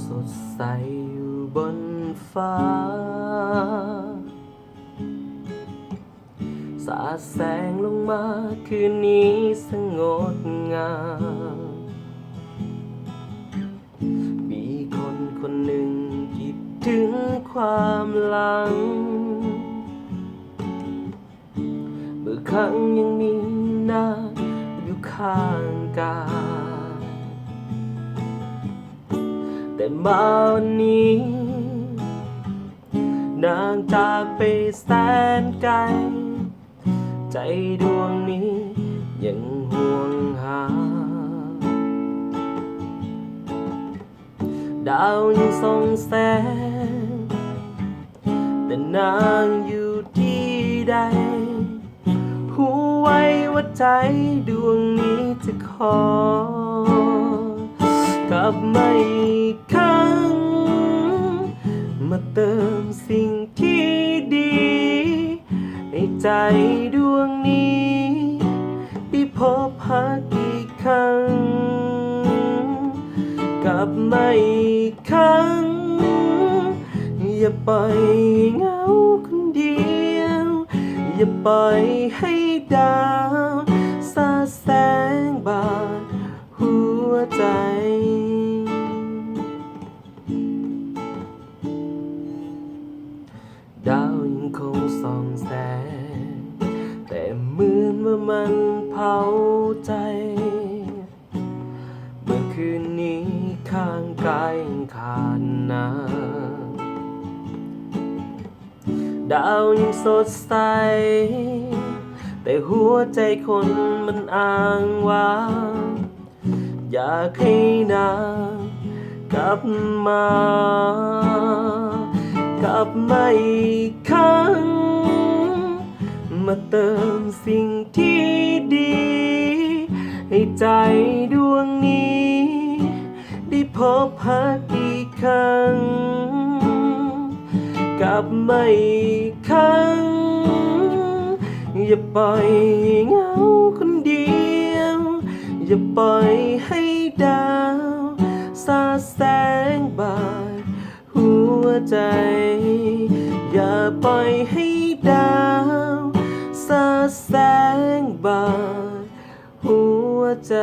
สดใสอยู่บนฟ้าสาดแสงลงมาคืนนี้สงดงามมีคนคนหนึ่งคิดถึงความหลังเมื่อครั้งยังมีนาอยู่ข้างกายแต่มาวันนี้นางจากไปแสนไกลใจดวงนี้ยังห่วงหาดาวยังส่องแสงแต่นางอยู่ที่ใดรู้ไว้ว่าใจดวงนี้จะขอกลับมาอีกครั้งมาเติมสิ่งที่ดีให้ใจดวงนี้ได้พบหาอีกครั้งกลับมาอีกครั้งอย่าปล่อยเหงาคนเดียวอย่าปล่อยให้ดาวสาดแสงบาดหัวใจดาวยังคงส่องแสงแต่เหมือนว่ามันเผาใจเมื่อคืนนี้ข้างกายยังขาดน้ำดาวยังสดใสแต่หัวใจคนมันอ้างว้างอยากให้นางกลับมากลับมาอีกครั้งมาเติมสิ่งที่ดีให้ใจดวงนี้ได้พบหาอีกครั้งกลับมาอีกครั้งอย่าปล่อยเหงาคนเดียวอย่าปล่อยให้ดาวสาดแสงบาดหัวใจอย่าปล่อยให้ดาวสาดแสงบาดหัวใจ